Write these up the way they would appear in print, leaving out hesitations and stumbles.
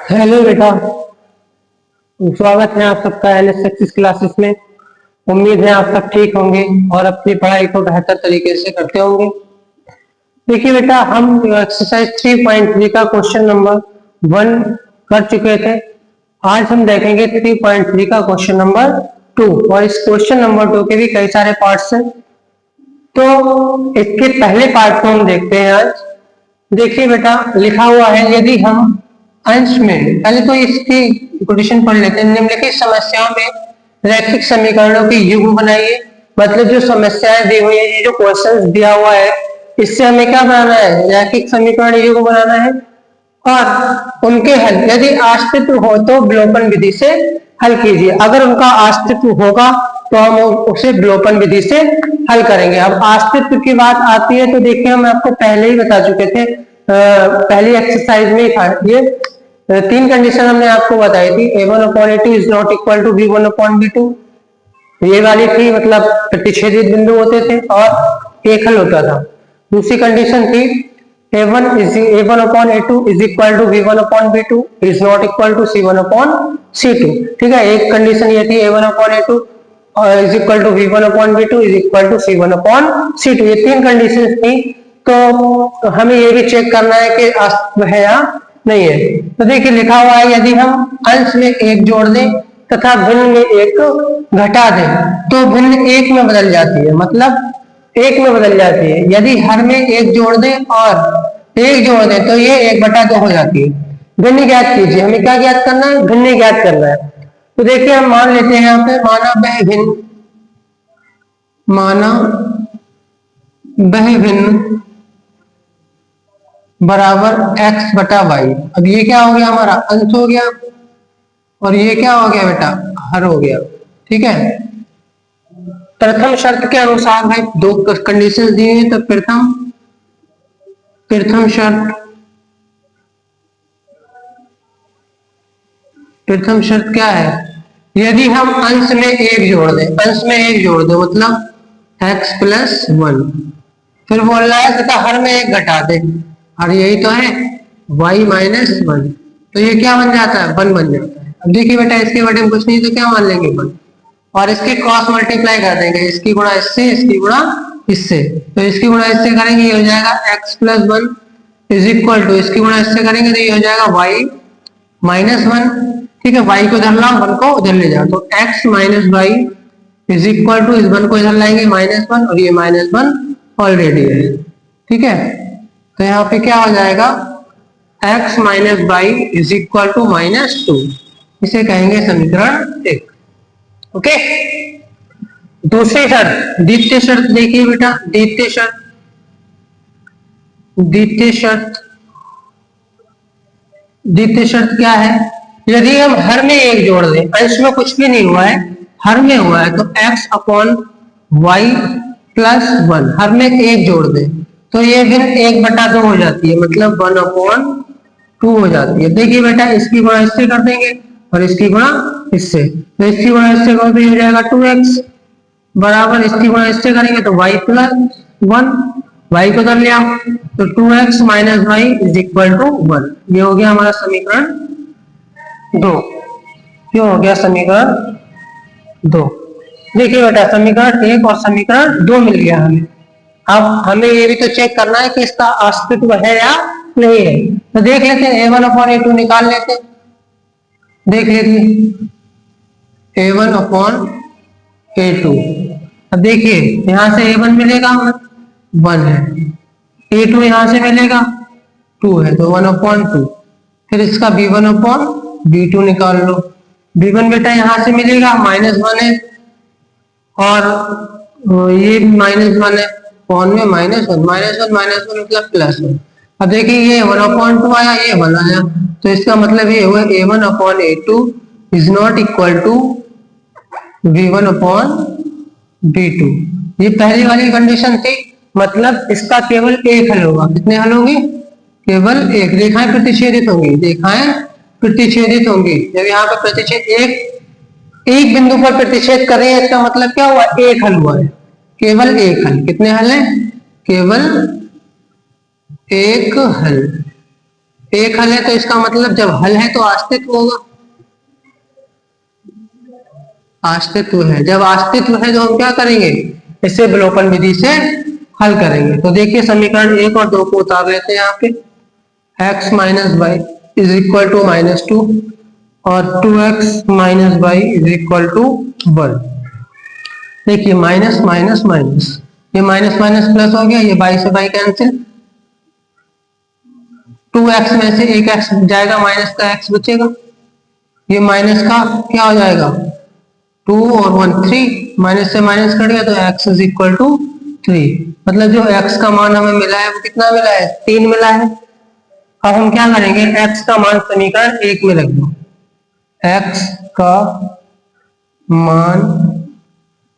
Hello बेटा, स्वागत है आप सबका एलएस क्लासेस में। उम्मीद है आप सब ठीक होंगे और अपनी पढ़ाई को बेहतर तरीके से करते होंगे। देखिए बेटा, हम एक्सरसाइज 3.3 का क्वेश्चन नंबर 1 कर चुके थे। आज हम देखेंगे 3.3 का क्वेश्चन नंबर 2 और इस क्वेश्चन नंबर 2 के भी कई सारे पार्ट्स हैं। तो इसके पहले पार्ट को हम देखते हैं आज। देखिए बेटा, लिखा हुआ है यदि हम अंश में, पहले तो इसकी कंडीशन पढ़ लेते हैं। निम्नलिखित समस्याओं में रैखिक समीकरणों की युग्म बनाइए। मतलब जो समस्याएं दी हुई है, ये जो क्वेश्चन दिया हुआ है, इससे हमें क्या बनाना है? रैखिक समीकरण युग्म बनाना है और उनके हल यदि अस्तित्व हो तो विलोपन विधि से हल कीजिए। अगर उनका अस्तित्व होगा तो हम उसे विलोपन विधि से हल करेंगे। अब अस्तित्व की बात आती है तो देखिए, हम आपको पहले ही बता चुके थे, पहली एक्सरसाइज में ही था ये। 3 कंडीशन हमने आपको बताई थी। a1/a2 is not equal to b1/b2, ये वाली थी, मतलब प्रतिच्छेदित बिंदु होते थे और एक हल होता था। दूसरी कंडीशन थी a1/a2 is equal to b1/b2 is not equal to c1/c2। ठीक है, एक कंडीशन ये थी a1/a2 is equal to v1/v2 is equal to c1/c2। ये 3 कंडीशन थी। तो हमें ये भी चेक करना है कि अस्तित्व है या नहीं है। तो देखिए, लिखा हुआ है यदि हम अंश में 1 जोड़ दें तथा भिन्न में 1 घटा दें तो भिन्न 1 में बदल जाती है, मतलब 1 में बदल जाती है। यदि हर में 1 जोड़ दें और 1 जोड़ दें तो ये 1/2 हो जाती है। भिन्न ज्ञात कीजिए। हमें क्या ज्ञात करना है? भिन्न ज्ञात करना है। तो देखिए, हम मान लेते हैं यहाँ पे, माना वह भिन्न बराबर x/y। अब ये क्या हो गया? हमारा अंश हो गया और ये क्या हो गया बेटा? हर हो गया। ठीक है, प्रथम शर्त के अनुसार भाई 2 कंडीशन दी हुई है। तो प्रथम शर्त क्या है? यदि हम अंश में 1 जोड़ दें, मतलब x+1, फिर बोल रहा है तथा हर में 1 घटा दे, और यही तो है y-1, तो ये क्या बन जाता है? 1 बन जाता है। अब देखिए बेटा, इसके बटे में कुछ नहीं तो क्या मान लेंगे? 1, और इसके क्रॉस मल्टीप्लाई कर देंगे, इसकी गुणा इससे, इसकी गुणा इससे। तो इसकी गुणा इससे करेंगे, ये हो जाएगा x+1 इज इक्वल टू, इसकी गुणा इससे करेंगे तो ये हो जाएगा y-1। ठीक है, y को इधर लाओ, 1 को उधर ले जाओ, तो x - y is equal to, इस 1 को इधर लाएंगे -1 और ये -1 ऑलरेडी है। ठीक है, तो यहाँ पे क्या हो जाएगा? x - y is equal to -2। इसे कहेंगे समीकरण 1। ओके, दूसरी शर्त, द्वितीय शर्त देखिए बेटा। द्वितीय शर्त क्या है? यदि हम हर में 1 जोड़ दें, अंश में कुछ भी नहीं हुआ है, हर में हुआ है, तो x/y+1, हर में 1 जोड़ दें तो ये फिर 1/2 हो जाती है, मतलब 1/2 हो जाती है। देखिए बेटा, इसकी गुणा इससे कर देंगे और इसकी गुणा इससे, तो इसकी गुणा इससे कर देंगे, हो जाएगा 2x बराबर, इसकी गुणा इससे करेंगे तो y+1, y को कर लिया तो 2x - y is equal to 1। ये हो गया हमारा समीकरण 2। क्यों हो गया समीकरण 2? देखिए बेटा, समीकरण 1 और समीकरण 2 मिल गया हमें। अब हमें ये भी तो चेक करना है कि इसका अस्तित्व है या नहीं है। तो देख लेते हैं, a1/a2 निकाल लेते हैं। देख लीजिए, a1/a2। अब देखिए, यहां से a1 मिलेगा 1 है, a2 यहां से मिलेगा 2 है, तो 1/2। फिर इसका b1/b2 निकाल लो। b1 बेटा यहां से मिलेगा -1 है और ये -1 है, कौन में -1 मतलब +1। अब देखिए, ये 1/2 आया, ये 1 आया, तो इसका मतलब ये हुआ a1/a2 is not equal to b1/b2। ये पहली वाली कंडीशन थी, मतलब इसका केवल एक हल होगा। कितने हल होंगे? केवल एक। रेखाएं प्रतिच्छेदित होंगी। जब यहाँ पर प्रतिच्छेद एक बिंदु पर प्रतिच्छेद कर रहे हैं, इसका मतलब क्या हुआ? एक हल हुआ है, केवल एक हल। कितने हल है? केवल एक हल। एक हल है तो इसका मतलब जब हल है तो अस्तित्व होगा, अस्तित्व है। जब अस्तित्व है तो हम क्या करेंगे, इसे विलोपन विधि से हल करेंगे। तो देखिए समीकरण 1 और 2 को उतार लेते हैं यहाँ पे। x minus y is equal to -2 और 2x minus y is equal to 1। देखिए माइनस माइनस माइनस, ये माइनस माइनस प्लस हो गया, ये बाई से बाई कैंसिल, 2x में से एक x जाएगा, माइनस का x बचेगा, ये माइनस का क्या हो जाएगा 2 और 1 3, माइनस से माइनस कट गया तो x इज इक्वल टू 3। मतलब जो x का मान हमें मिला है वो कितना मिला है, 3 मिला है। अब हम क्या करेंगे, x का मान समीकरण 1 में रख दो, x का मान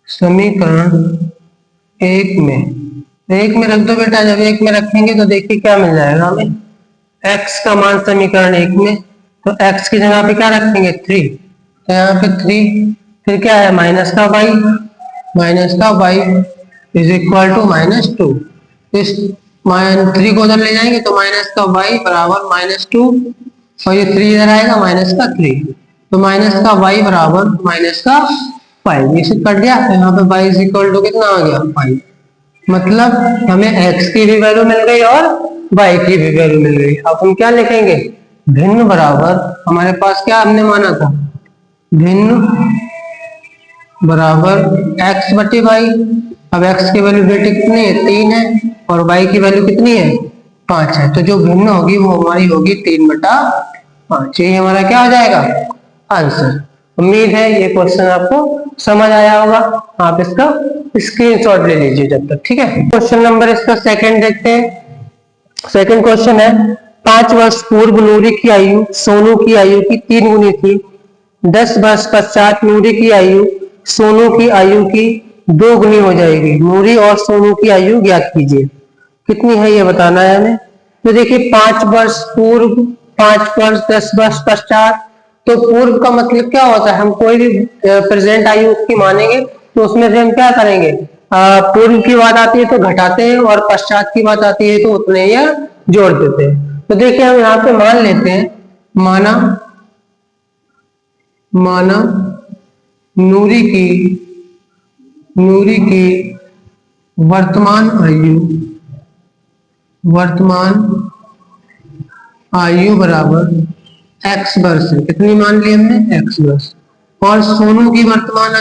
समीकरण 1 में रख दो बेटा। जब 1 में रखेंगे तो देखिए क्या मिल जाएगा हमें, x का मान समीकरण 1 में, तो x की जगह पे क्या रखेंगे 3, तो यहाँ पे 3, फिर क्या है माइनस का y इज इक्वल टू -2। इस 3 को उधर ले जाएंगे तो माइनस का y बराबर -2 और ये 3 इधर आएगा माइनस का 3, तो माइनस का y बराबर माइनस का 5, इसे कट गया तो यहाँ पे y इज इक्वल टू कितना आ गया 5। मतलब हमें x की भी वैल्यू मिल गई और y की भी वैल्यू मिल गई। अब हम क्या लिखेंगे, भिन्न बराबर, हमारे पास क्या हमने माना था, भिन्न बराबर x बटे y। अब x की वैल्यू बेटे कितनी है 3 है और y की वैल्यू कितनी है 5 है, तो जो भिन्न होगी वो हमारी होगी 3/5। ये हमारा क्या हो जाएगा आंसर। उम्मीद है ये क्वेश्चन आपको समझ आया होगा, आप इसका स्क्रीनशॉट ले लीजिए जब तक, ठीक है। क्वेश्चन नंबर इसका सेकंड देखते हैं। सेकंड क्वेश्चन है, 5 वर्ष पूर्व नूरी की आयु सोनू की आयु की 3 गुनी थी, 10 वर्ष पश्चात नूरी की आयु सोनू की आयु की 2 गुनी हो जाएगी। नूरी और सोनू की आयु ज्ञात कीजिए, कितनी है ये बताना है हमें। तो देखिए 5 वर्ष पूर्व, 5 वर्ष, 10 वर्ष पश्चात, तो पूर्व का मतलब क्या होता है, हम कोई भी प्रेजेंट आयु उसकी मानेंगे तो उसमें से हम क्या करेंगे, पूर्व की बात आती है तो घटाते हैं और पश्चात की बात आती है तो उतने ही जोड़ देते हैं। तो देखिए हम यहाँ पे मान लेते हैं, माना नूरी की वर्तमान आयु बराबर x वर्ष है, कितनी मान ली हमने x वर्ष, और सोनू की वर्तमान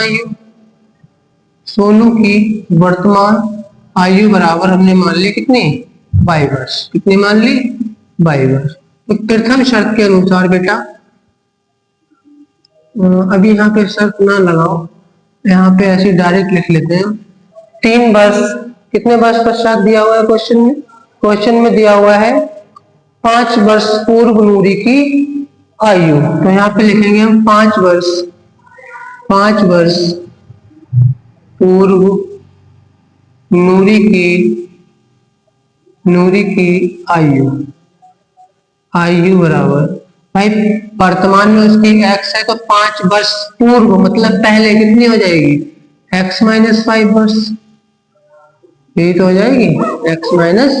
आयु बराबर हमने मान ली कितनी y वर्ष, कितनी मान ली y वर्ष। तो प्रथम शर्त के अनुसार बेटा, अभी यहाँ पे शर्त ना लगाओ, यहाँ पे ऐसे डायरेक्ट लिख लेते हैं। 3 वर्ष, कितने वर्ष पश्चात दिया हुआ है क्वेश्चन में दिया हुआ है 5 वर्ष पूर्व नूरी की आयु, तो यहाँ पे लिखेंगे हम 5 वर्ष पूर्व नूरी की आयु बराबर, भाई वर्तमान में उसकी x है तो 5 वर्ष पूर्व मतलब पहले कितनी हो जाएगी x माइनस 5 वर्ष, यही तो हो जाएगी x माइनस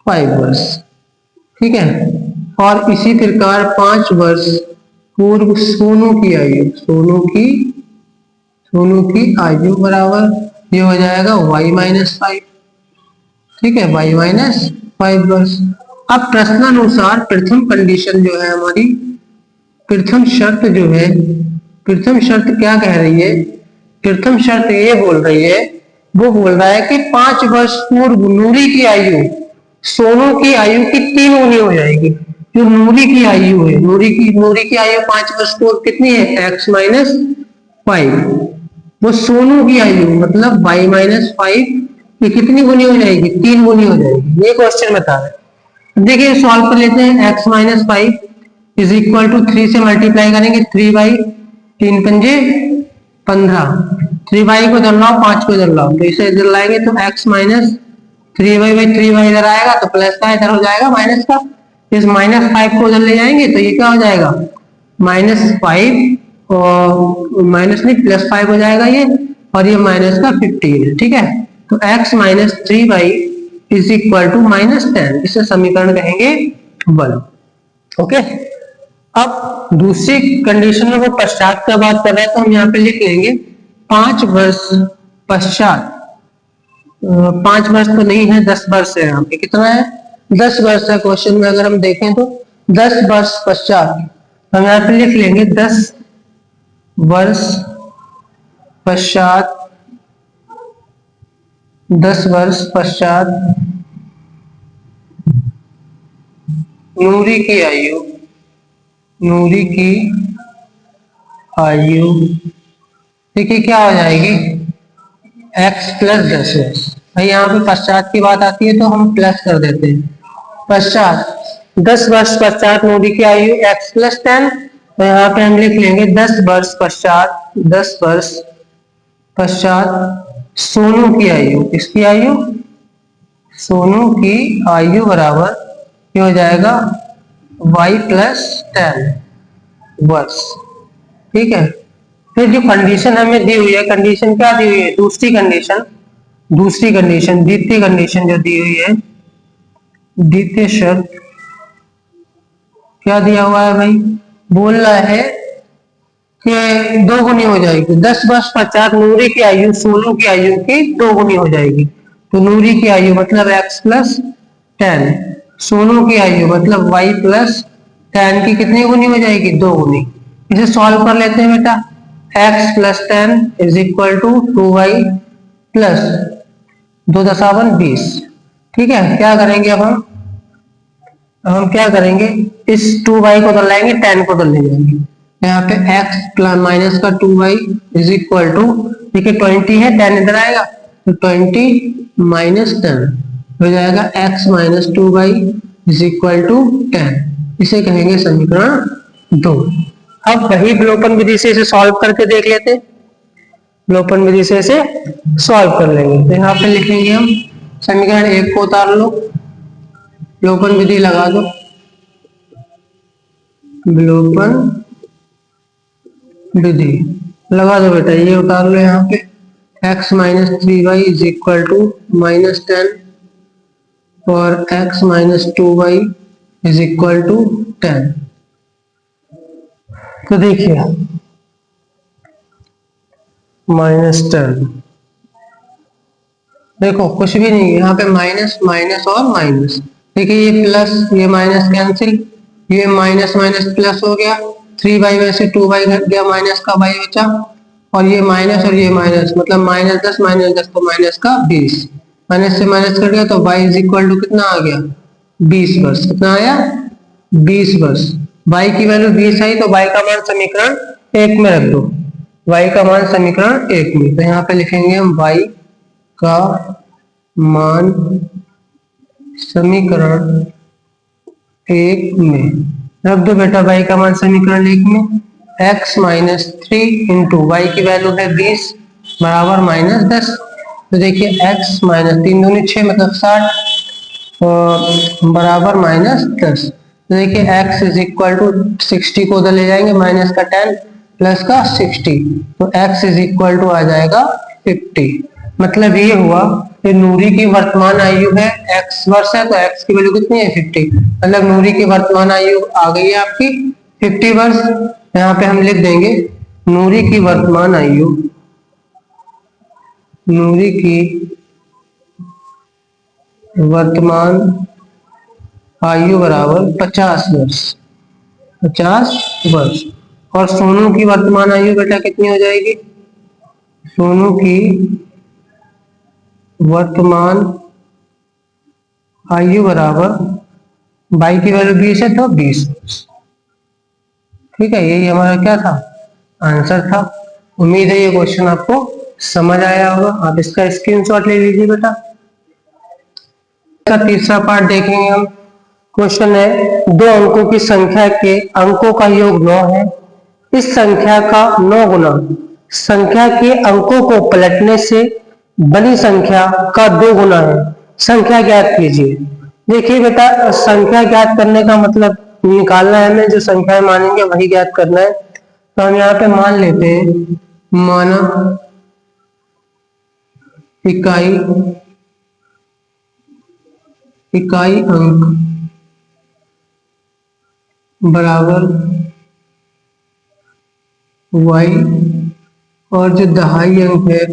5 वर्ष, ठीक है। और इसी प्रकार 5 वर्ष पूर्व सोनू की आयु बराबर, ये हो जाएगा y माइनस 5, ठीक है, y माइनस 5 वर्ष। अब प्रश्नानुसार प्रथम कंडीशन जो है हमारी, प्रथम शर्त क्या कह रही है, प्रथम शर्त ये बोल रही है, वो बोल रहा है कि 5 वर्ष पूर्व नूरी की आयु सोनू की आयु की 3 गुनी हो जाएगी। जो नूरी की आयु है, नूरी की आयु 5 वर्ष पूर्व कितनी है x माइनस 5, वो सोनू की आयु मतलब y माइनस 5, ये कितनी गुनी हो जाएगी 3 गुनी हो जाएगी, ये क्वेश्चन बता रहे हैं। देखिए सॉल्व कर लेते हैं, x minus 5 is equal to 3 से मल्टीप्लाई करेंगे, 3 पंजे 15, 3y को इधर लाओ 5 को इधर लाओ, तो इसे इधर लाएंगे तो x माइनस 3y इधर आएगा तो प्लस का इधर हो जाएगा माइनस का, इस माइनस 5 को इधर ले जाएंगे तो ये क्या हो जाएगा -5 और माइनस नहीं +5 हो जाएगा ये, और ये माइनस का 15 है, ठीक है। तो x minus 3y is equal to -10, इसे समीकरण कहेंगे 1। ओके। अब दूसरी कंडीशन में वो पश्चात का बात कर रहे हैं, तो हम यहाँ पे लिख लेंगे 5 वर्ष पश्चात। 5 वर्ष तो नहीं है, 10 वर्ष है। यहाँ पे कितना है? 10 वर्ष है। क्वेश्चन में अगर हम देखें तो 10 वर्ष पश्चात हम यहाँ पे लिख लेंगे 10 वर्ष पश्चात। 10 वर्ष पश्चात नूरी की आयु, नूरी की आयु देखिए क्या हो जाएगी? x+10 है भाई। यहाँ पे पश्चात की बात आती है तो हम प्लस कर देते हैं। पश्चात 10 वर्ष पश्चात नूरी की आयु x+10, तो यहाँ पे हम लिख लेंगे 10 वर्ष पश्चात, 10 वर्ष पश्चात सोनू की आयु। किसकी आयु? सोनू की आयु बराबर क्या हो जाएगा? y+10 वर्ष। ठीक है। फिर जो कंडीशन हमें दी हुई है, कंडीशन क्या दी हुई है? दूसरी कंडीशन, द्वितीय कंडीशन जो दी हुई है, द्वितीय शर्त क्या दिया हुआ है भाई? बोल रहा है कि 2 गुनी हो जाएगी। 10 वर्ष पश्चात नूरी की आयु सोनू की आयु की 2 गुनी हो जाएगी। तो नूरी की आयु मतलब x+10, सोनू की आयु मतलब y+10 की कितनी गुनी हो जाएगी? 2 गुनी। इसे सॉल्व कर लेते हैं बेटा। x+10 is equal to 2y plus 2×20। ठीक है। क्या करेंगे अब हम क्या करेंगे? इस 2y को उधर लाएंगे, 10 को उधर ले जाएंगे। यहाँ पे x माइनस का 2y इज इक्वल टू, देखिए 20 है, 10 इधर आएगा तो 20 माइनस 10 हो जाएगा x minus 2y is equal to 10। इसे कहेंगे समीकरण 2। अब वही विलोपन विधि से इसे सॉल्व करके देख लेते हैं। विलोपन विधि से इसे सॉल्व कर लेंगे। तो यहाँ पे लिखेंगे हम समीकरण 1 को उतार लो, विलोपन विधि लगा दो। विलोपन विधि लगा दो बेटा, ये उतार लो यहाँ पे। x minus 3y is equal to -10 और x minus 2y is equal to 10। तो देखिए -10, देखो कुछ भी नहीं है यहाँ पे, माइनस माइनस और माइनस। देखिए ये प्लस, ये माइनस कैंसिल, ये माइनस माइनस प्लस हो गया, 3y में से 2y घट गया, माइनस का y बचा, और ये माइनस और ये माइनस, मतलब -10 -10 तो माइनस का 20, माइनस से माइनस कट गया तो y इज इक्वल टू कितना आ गया? 20 वर्ष। कितना आया? 20 वर्ष। y की वैल्यू 20 आई तो y का मान समीकरण 1 में रख दो। y का मान समीकरण 1 में, तो यहाँ पे लिखेंगे हम y का मान समीकरण 1 में रख दो बेटा। y का मान समीकरण 1 में x माइनस 3 इंटू वाई की वैल्यू है 20 बराबर -10। तो देखिए x माइनस 3 दूनी 6 मतलब 60 और बराबर -10। तो देखिए x इज इक्वल टू 60 को उधर ले जाएंगे, माइनस का 10 प्लस का 60, तो x इज इक्वल टू आ जाएगा 50। मतलब ये हुआ कि नूरी की वर्तमान आयु है x वर्ष है, तो x की वैल्यू कितनी है? 50। मतलब नूरी की वर्तमान आयु आ गई है आपकी 50 वर्ष। यहाँ पे हम लिख देंगे नूरी की वर्तमान आयु, नूरी की वर्तमान आयु बराबर 50 वर्ष, 50 वर्ष। और सोनू की वर्तमान आयु बेटा कितनी हो जाएगी? सोनू की वर्तमान आयु बराबर y की वैल्यू 20 है तो 20 वर्ष। ठीक है, यही हमारा क्या था? आंसर था। उम्मीद है ये क्वेश्चन आपको समझ आया होगा। आप इसका स्क्रीनशॉट ले लीजिए बेटा। इसका तीसरा पार्ट देखेंगे हम। क्वेश्चन है 2 अंकों की संख्या के अंकों का योग 9 है। इस संख्या का 9 गुना संख्या के अंकों को पलटने से बनी संख्या का 2 गुना है। संख्या ज्ञात कीजिए। देखिए बेटा, संख्या ज्ञात करने का मतलब निकालना है हमें, जो संख्याएं मानेंगे वही ज्ञात करना है। तो हम यहाँ पे मान लेते हैं, माना इकाई अंक बराबर y, और जो दहाई अंक है,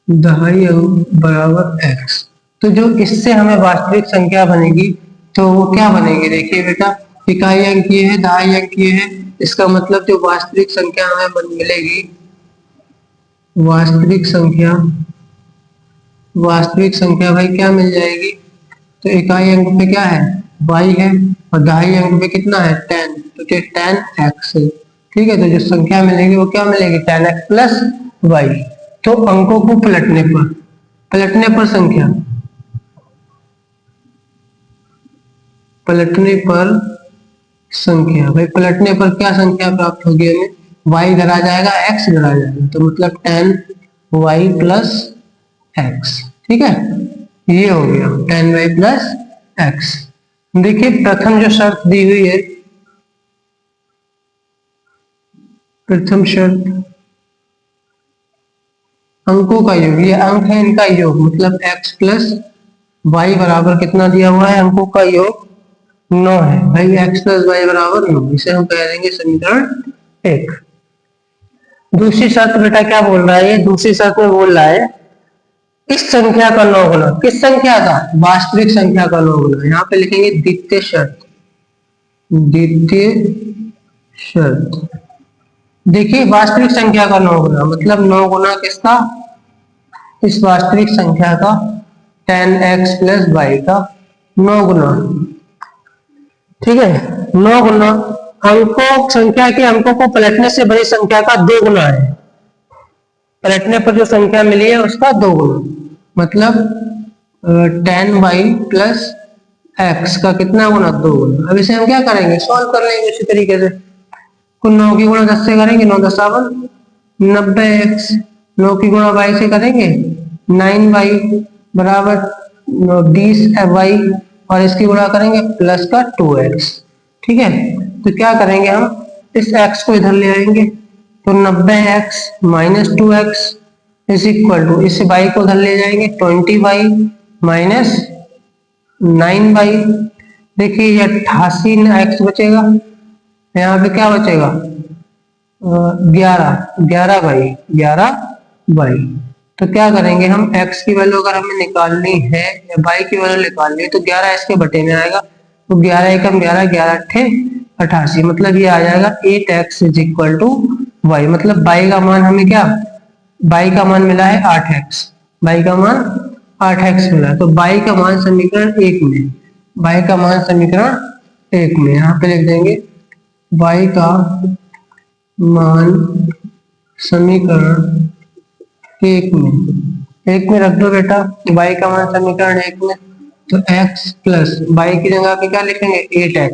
दहाई अंक बराबर x। तो जो इससे हमें वास्तविक संख्या बनेगी तो वो क्या बनेगी, देखिए बेटा, इकाई अंक ये है, दहाई अंक ये है, इसका मतलब जो वास्तविक संख्या हमें मिलेगी, वास्तविक संख्या, वास्तविक संख्या भाई क्या मिल जाएगी, तो इकाई अंक पे क्या है, y है, और दहाई अंक पे कितना है 10, तो क्या 10x है। ठीक है, तो जो संख्या मिलेगी वो क्या मिलेगी, 10x प्लस y। तो अंकों को पलटने पर संख्या, पलटने पर संख्या, भाई पलटने पर क्या संख्या प्राप्त होगी हमें, y इधर आ जाएगा, x इधर आ जाएगा, तो मतलब 10y प्लस x। ठीक है, ये हो गया 10y प्लस x। देखिए प्रथम जो शर्त दी हुई है, प्रथम शर्त अंकों का योग, ये अंक है इनका योग, मतलब x प्लस वाई बराबर कितना दिया हुआ है, अंकों का योग 9 है भाई, x प्लस वाई बराबर 9, इसे हम कह देंगे समीकरण 1। दूसरी शर्त बेटा क्या बोल रहा है, ये दूसरी शर्त में बोल रहा है इस संख्या का 9 गुना, किस संख्या का, वास्तविक संख्या का 9 गुना। यहाँ पे लिखेंगे द्वितीय शर्त, द्वितीय शर्त। देखिए वास्तविक संख्या का 9 गुना, मतलब 9 गुना किसका, इस वास्तविक संख्या का 10x प्लस वाई का 9 गुना। ठीक है, 9 गुना अंकों संख्या के अंकों को पलटने से बड़ी संख्या का 2 गुना है, पलटने पर जो संख्या मिली है उसका 2 गुना, मतलब 10y प्लस x का कितना गुना, 2 गुना। अब इसे हम क्या करेंगे, सॉल्व कर लेंगे इसी तरीके से, कुल 9 की गुणा 10 से करेंगे, 9 10 90x, 9 की गुणा y से करेंगे 9y बराबर 20y, और इसकी गुणा करेंगे प्लस का 2x। ठीक है, तो क्या करेंगे हम, इस x को इधर ले आएंगे, तो 90x minus 2x is equal to, इस y को उधर ले जाएंगे 20y माइनस 9y। देखिए ये 88x बचेगा, यहाँ पे क्या बचेगा 11y। तो क्या करेंगे हम, x की वैल्यू अगर हमें निकालनी है या y की वैल्यू निकालनी है, तो 11 इसके बटे में आएगा, तो 11 एकम 11, 11 अट्ठे 88, मतलब ये आ जाएगा 8x is equal to y। मतलब y का मान हमें क्या, y का मान मिला है 8x, y का मान 8x मिला, तो y का मान समीकरण 1 में, y का मान समीकरण 1 में यहाँ पे लिख देंगे, y का मान समीकरण 1 में रख दो बेटा, y का मान समीकरण 1 में, तो x प्लस y की जगह पे क्या लिखेंगे 8x,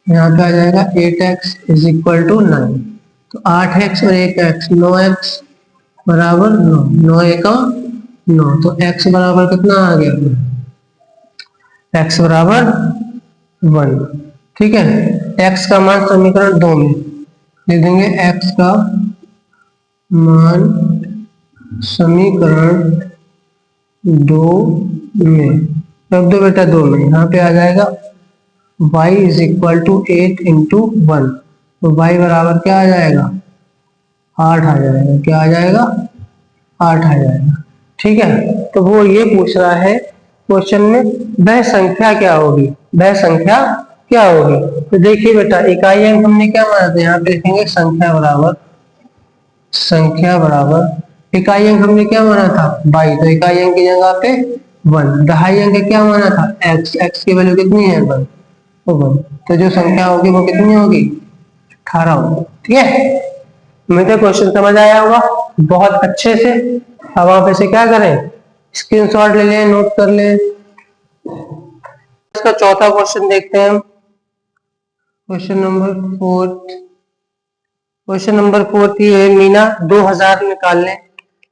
यहाँ पे आ जाएगा 8x इज इक्वल टू 9, तो 8x और 1x 9x बराबर 9, 9 एकम 9, तो x बराबर कितना आ गया, x बराबर 1। ठीक है, x का मान समीकरण 2 में लिख देंगे, x का मान समीकरण 2 में रख दो बेटा, 2 में, यहाँ पे आ जाएगा y is equal to 8 into 1, तो y बराबर क्या आ जाएगा 8 आ जाएगा, क्या आ जाएगा 8 आ जाएगा। ठीक है, तो वो ये पूछ रहा है क्वेश्चन में, वह संख्या क्या होगी, वह संख्या क्या होगी। तो देखिए बेटा इकाई अंक हमने क्या माना था, यहाँ पे लिखेंगे संख्या बराबर इकाई अंक हमने क्या माना था y, तो इकाई अंक की जगह पे 1, दहाई अंक क्या माना था x की वैल्यू कितनी है 1, तो 1, तो जो संख्या होगी वो कितनी होगी 18 होगी। ठीक है, मुझे क्वेश्चन समझ आया होगा बहुत अच्छे से। अब आप इसे क्या करें, स्क्रीनशॉट ले लें, नोट कर लें। इसका चौथा क्वेश्चन देखते हैं हम, क्वेश्चन नंबर 4 की है, मीना 2000 निकालने,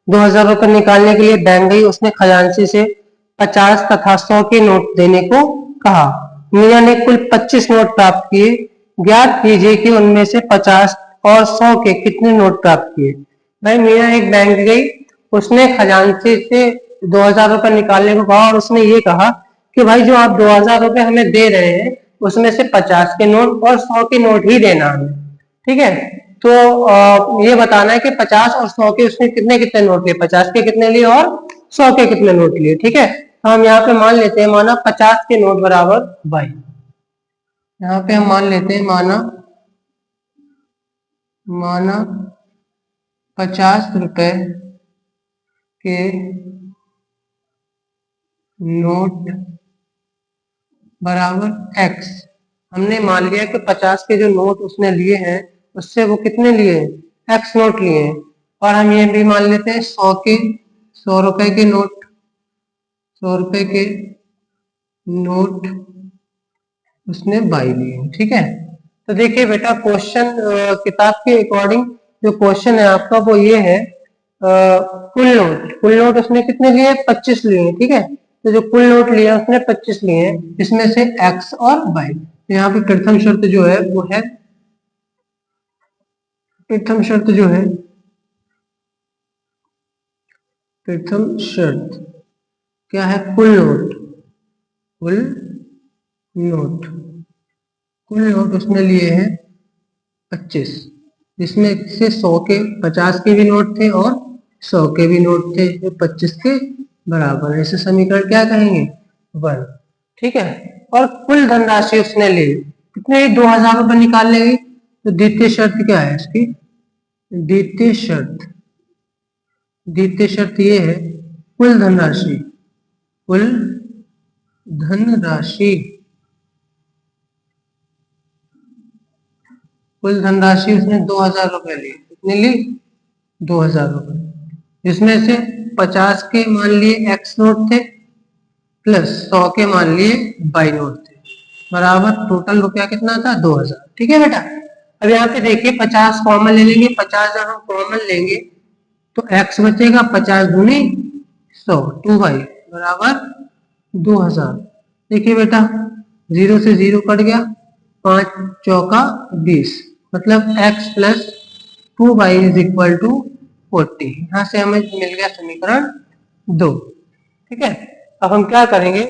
2000 रुपए निकालने के लिए बैंक गई, उसने खजांची से 50 तथा 100 के नोट देने को कहा। मीना ने कुल 25 नोट प्राप्त किए, ज्ञात कीजिए कि उनमें से 50 और 100 के कितने नोट प्राप्त किए। भाई मीना एक बैंक गई, उसने खजांची से 2000 रुपए निकालने को कहा, और उसने ये कहा कि भाई जो आप 2000 रुपए हमें दे रहे हैं उसमें से 50 के नोट और 100 के नोट ही देना हमें। ठीक है, तो ये बताना है कि 50 और 100 के उसने कितने कितने नोट लिए, 50 के कितने लिए और 100 के कितने नोट लिए। ठीक है, तो हम यहाँ पे मान लेते हैं माना 50 के नोट बराबर 22। यहाँ पे हम मान लेते हैं माना 50 रुपए के नोट बराबर x। हमने मान लिया कि 50 के जो नोट उसने लिए हैं उससे वो कितने लिए हैं, x नोट लिए हैं। और हम ये भी मान लेते हैं 100 रुपए के नोट, 100 रुपए के नोट उसने 22 लिए। ठीक है, तो देखिए बेटा क्वेश्चन किताब के अकॉर्डिंग जो क्वेश्चन है आपका वो ये है कुल नोट उसने कितने लिए, 25 लिए हैं। ठीक है, तो जो कुल नोट लिया उसने 25 लिए हैं, इसमें से x और y। तो यहाँ पे प्रथम शर्त जो है वो है, प्रथम शर्त जो है, प्रथम शर्त क्या है, कुल नोट, कुल नोट, कुल नोट उसने लिए हैं 25, जिसमें से 100 के 50 के भी नोट थे और 100 के भी नोट थे, जो 25 के बराबर है। इसे समीकरण क्या कहेंगे, 1। ठीक है, और कुल धनराशि उसने ली कितने, 2000 रुपये निकाल लेंगे। तो द्वितीय शर्त क्या है इसकी, द्वितीय शर्त, द्वितीय शर्त ये है कुल धनराशि, कुल धनराशि, कुल धनराशि उसने 2000 रुपये ली। कितनी ली, 2000 रुपये, जिसमें से 50 के मान लिए x नोट थे प्लस 100 के मान लिए y नोट थे, बराबर टोटल रुपया कितना था, 2000। ठीक है बेटा, अब यहाँ पे देखिए 50 कॉमन ले लेंगे, 50 जब हम कॉमन लेंगे तो x बचेगा, 50 दूनी 100, 2y बराबर 2000। देखिए बेटा 0 से 0 कट गया, 5 चौका 20, मतलब x plus 2y is equal to 40। यहाँ से हमें मिल गया समीकरण 2। ठीक है, अब हम क्या करेंगे,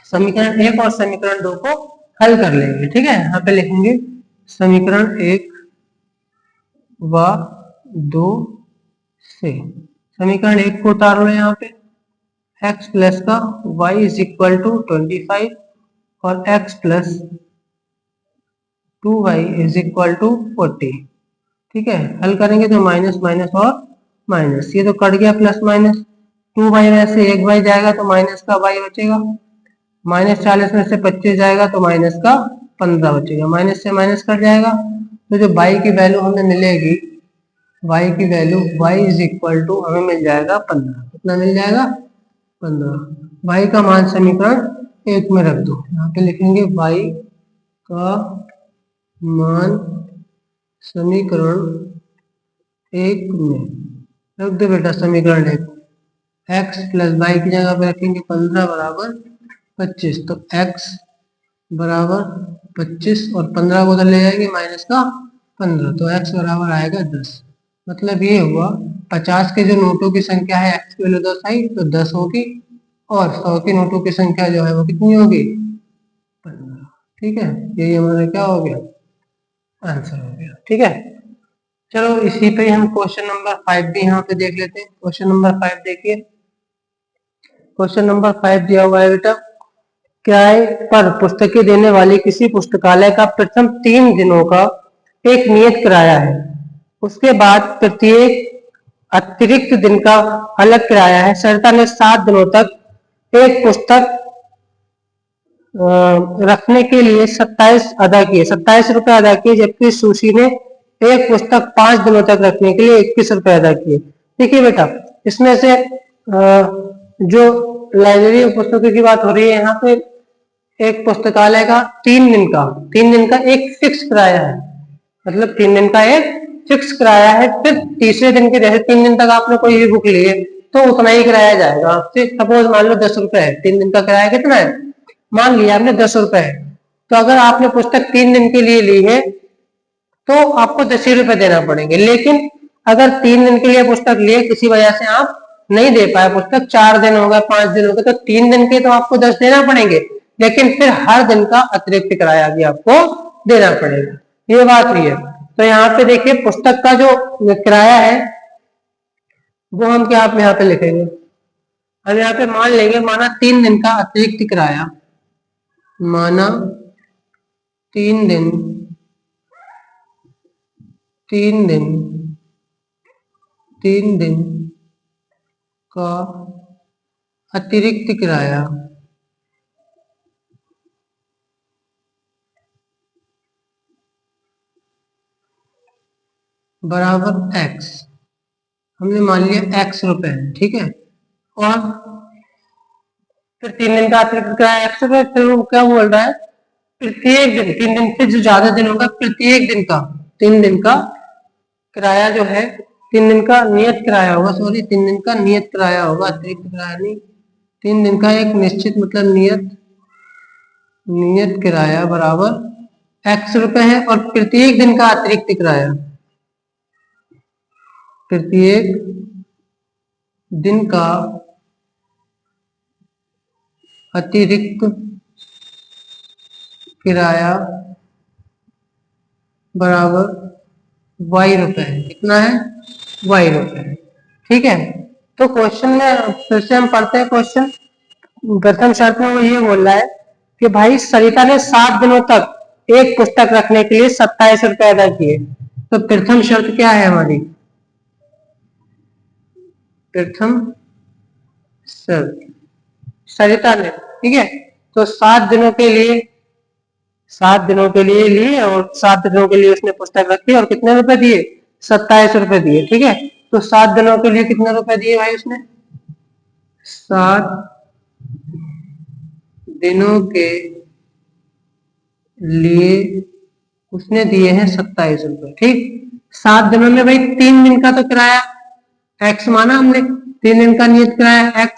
समीकरण 1 और समीकरण 2 को हल कर लेंगे। ठीक है, यहाँ पे लिखेंगे समीकरण 1 व 2 से, समीकरण 1 को उतार लो यहाँ पे, x प्लस का y इज इक्वल टू 25 और x plus 2y is equal to 40। ठीक है, हल करेंगे तो माइनस माइनस और माइनस, ये तो कट गया प्लस माइनस, 2y में से 1y जाएगा तो माइनस का y बचेगा, -40 में से 25 जाएगा तो माइनस का 15 बचेगा, माइनस से माइनस कट जाएगा। तो जो y की वैल्यू हमें मिलेगी, y की value y is equal to हमें मिल जाएगा 15। कितना मिल जाएगा, 15। y का मान समीकरण 1 में रख दो, यहाँ पे लिखेंगे y का मान समीकरण 1 में रख दो बेटा, समीकरण 1 x प्लस y की जगह पे रखेंगे 15 बराबर 25, तो x बराबर 25 और 15 को उधर ले जाएंगे माइनस का 15, तो x बराबर आएगा 10। मतलब ये हुआ 50 के जो नोटों की संख्या है x की वैल्यू 10 आई तो 10 होगी, और 100 के नोटों की संख्या जो है वो कितनी होगी, 15। ठीक है, यही हमारा क्या हो गया, आंसर हो गया। ठीक है, चलो इसी पे हम क्वेश्चन नंबर 5 भी यहाँ पे देख लेते हैं। क्वेश्चन नंबर 5 देखिए, क्वेश्चन नंबर 5 दिया हुआ है बेटा, किराए पर पुस्तकें देने वाली किसी पुस्तकालय का प्रथम 3 दिनों का एक नियत किराया है, उसके बाद प्रत्येक अतिरिक्त दिन का अलग किराया है। सरिता ने 7 दिनों तक एक पुस्तक रखने के लिए 27 रुपए अदा किए, जबकि सुशी ने एक पुस्तक 5 दिनों तक रखने के लिए 21 रुपए अदा किए। देखिए बेटा इसमें से जो लाइब्रेरी में पुस्तकों की बात हो रही है, यहाँ पे एक पुस्तकालय का 3 दिन का एक फिक्स किराया है, मतलब 3 दिन का एक फिक्स किराया है। फिर तीसरे दिन के जैसे 3 दिन तक आपने कोई भी बुक ली है तो उतना ही किराया जाएगा आपसे। सपोज मान लो 10 रुपए है, 3 दिन का किराया कितना है, मान लिया आपने 10 रुपए है, तो अगर आपने पुस्तक 3 दिन के लिए ली है तो आपको 10 ही रुपए देना पड़ेंगे। लेकिन अगर 3 दिन के लिए पुस्तक लिए, किसी वजह से आप नहीं दे पाए पुस्तक, 4 दिन हो गए, 5 दिन हो गए, तो 3 दिन के तो आपको 10 देना पड़ेंगे, लेकिन फिर हर दिन का अतिरिक्त किराया भी आपको देना पड़ेगा। ये बात हुई है। तो यहाँ पे देखिए पुस्तक का जो किराया है वो हम क्या आप यहाँ पे लिखेंगे, हम यहाँ पे मान लेंगे, माना 3 दिन का अतिरिक्त किराया, माना 3 दिन 3 दिन 3 दिन का अतिरिक्त किराया बराबर x, हमने मान लिया x रुपए है, ठीक है। और फिर 3 दिन का अतिरिक्त किराया x रुपए, फिर वो क्या बोल रहा है, प्रत्येक दिन, 3 दिन से जो ज्यादा दिन होगा प्रत्येक दिन का 3 दिन का किराया जो है, 3 दिन का नियत किराया होगा, सॉरी 3 दिन का नियत किराया होगा, अतिरिक्त किराया नहीं, 3 दिन का एक निश्चित मतलब नियत किराया बराबर x रुपए है। और प्रत्येक दिन का अतिरिक्त किराया, प्रत्येक दिन का अतिरिक्त किराया बराबर y रुपए है। कितना है, y रुपए है, ठीक है। तो क्वेश्चन में फिर से हम पढ़ते हैं क्वेश्चन। प्रथम शर्त में वो ये बोल रहा है कि भाई सरिता ने 7 दिनों तक एक पुस्तक रखने के लिए 27 रुपए अदा किए। तो प्रथम शर्त क्या है हमारी, प्रथम शर्त सरिता ने, ठीक है। तो 7 दिनों के लिए, 7 दिनों के लिए लिए और 7 दिनों के लिए उसने पुस्तक रखी और कितने रुपए दिए, 27 रुपए दिए, ठीक है। तो 7 दिनों के लिए कितने रुपए दिए भाई उसने, 7 दिनों के लिए उसने दिए हैं 27 रुपए, ठीक। 7 दिनों में भाई 3 दिन का तो किराया x माना हमने, 3 दिन का नियत किराया x।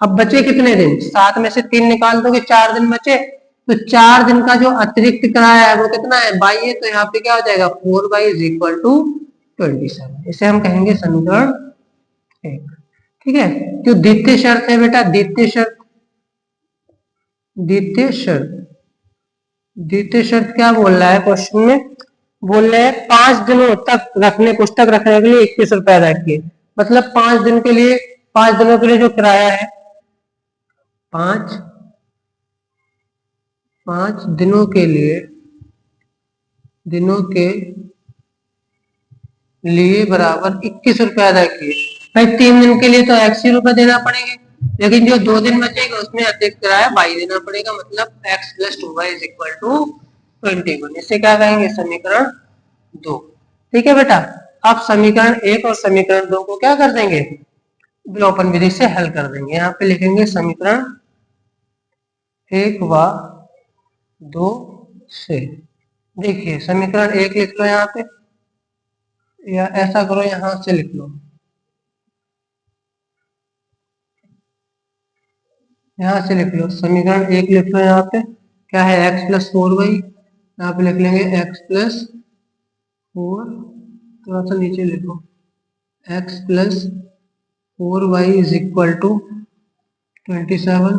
अब बचे कितने दिन, 7 में से 3 निकाल दोगे 4 दिन बचे, तो 4 दिन का जो अतिरिक्त किराया है वो कितना है, बाई है। तो यहाँ पे क्या हो जाएगा, 4y इज इक्वल टू 27। इसे हम कहेंगे समीकरण 1, ठीक है। जो द्वितीय शर्त है बेटा, द्वितीय शर्त क्या बोल रहा है क्वेश्चन में, बोल रहे हैं 5 दिनों तक पुस्तक रखने के लिए 21 रुपए अदा किए। मतलब 5 दिन के लिए, 5 दिनों के लिए जो किराया है, 5 दिनों के लिए बराबर 21 रुपए अदा किए। भाई 3 दिन के लिए तो x ही रुपए देना पड़ेंगे, लेकिन जो 2 दिन बचेगा उसमें अतिरिक्त किराया y देना पड़ेगा, मतलब x plus 2y is equal to 21। इसे क्या कहेंगे, समीकरण 2, ठीक है बेटा। अब समीकरण 1 और समीकरण 2 को क्या कर देंगे, विलोपन विधि से हल कर देंगे। यहाँ पे लिखेंगे समीकरण 1 व 2 से। देखिए समीकरण 1 लिख लो यहाँ पे, या ऐसा करो यहां से लिख लो, यहां से लिख लो, समीकरण 1 लिख लो। यहाँ पे क्या है, x प्लस 4y, यहाँ पे लिख लेंगे x प्लस 4, थोड़ा सा नीचे लिखो, x plus 4y is equal to 27।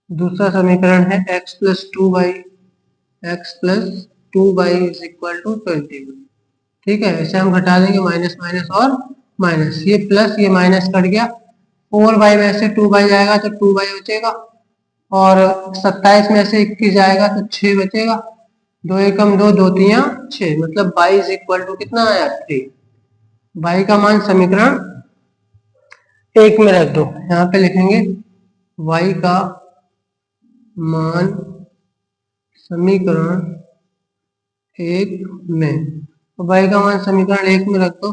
दूसरा समीकरण है x plus 2y, is equal to 21, ठीक है। इसे हम घटा देंगे, माइनस माइनस और माइनस, ये प्लस ये माइनस कट गया, 4y में से 2y जाएगा तो 2y बचेगा, और 27 में से 21 जाएगा तो 6 बचेगा, 2 एकम 2, 2 तिया 6, मतलब y इज इक्वल टू कितना आया, 3। y का मान समीकरण 1 में रख दो, यहाँ पे लिखेंगे y का मान समीकरण 1 में, तो y का मान समीकरण 1 में रख दो,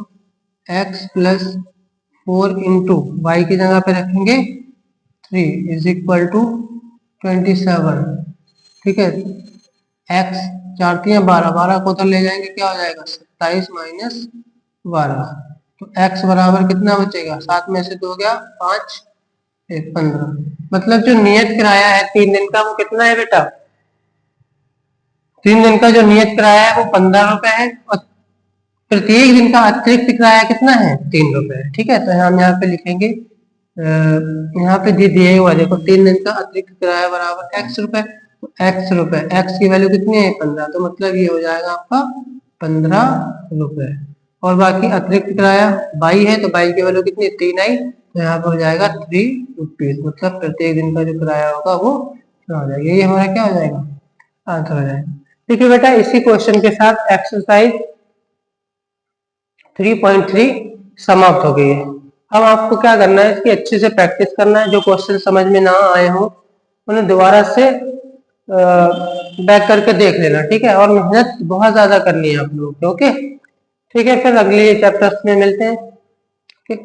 x प्लस 4 इंटू वाई की जगह पे रखेंगे 3 इज इक्वल टू 27, ठीक है। x 4 तिया 12, 12 को उधर ले जाएंगे, क्या हो जाएगा 27 माइनस 12, तो x बराबर कितना बचेगा, 7 में से 2 गया 5, 15। मतलब जो नियत किराया है 3 दिन का वो कितना है बेटा, 3 दिन का जो नियत किराया है वो 15 रुपए है, और प्रत्येक दिन का अतिरिक्त किराया कितना है, 3 रुपए, ठीक है। तो हम यहाँ पे लिखेंगे यहाँ पे दिए हुआ देखो 3 दिन का अतिरिक्त किराया बराबर x रुपए। x की वैल्यू कितनी है 15, तो मतलब ये हो जाएगा आपका 15 रुपए। और बाकी अतिरिक्त किराया बाई है, तो बाई की वैल्यू कितनी 3 आई, तो यहाँ पर हो जाएगा 3 रुपीज। मतलब प्रत्येक दिन का जो किराया होगा वो हो जाएगा। ये हमारा क्या हो जाएगा, आंसर हो जाएगा। ठीक है बेटा, इसी क्वेश्चन के साथ एक्सरसाइज 3.3 समाप्त हो गई है। अब आपको क्या करना है, इसकी अच्छे से प्रैक्टिस करना है। जो क्वेश्चन समझ में ना आए हो उन्हें दोबारा से बैक करके देख लेना, ठीक है। और मेहनत बहुत ज्यादा करनी है आप लोगों को, ओके। ठीक है, फिर अगले चैप्टर्स में मिलते हैं। ठीक।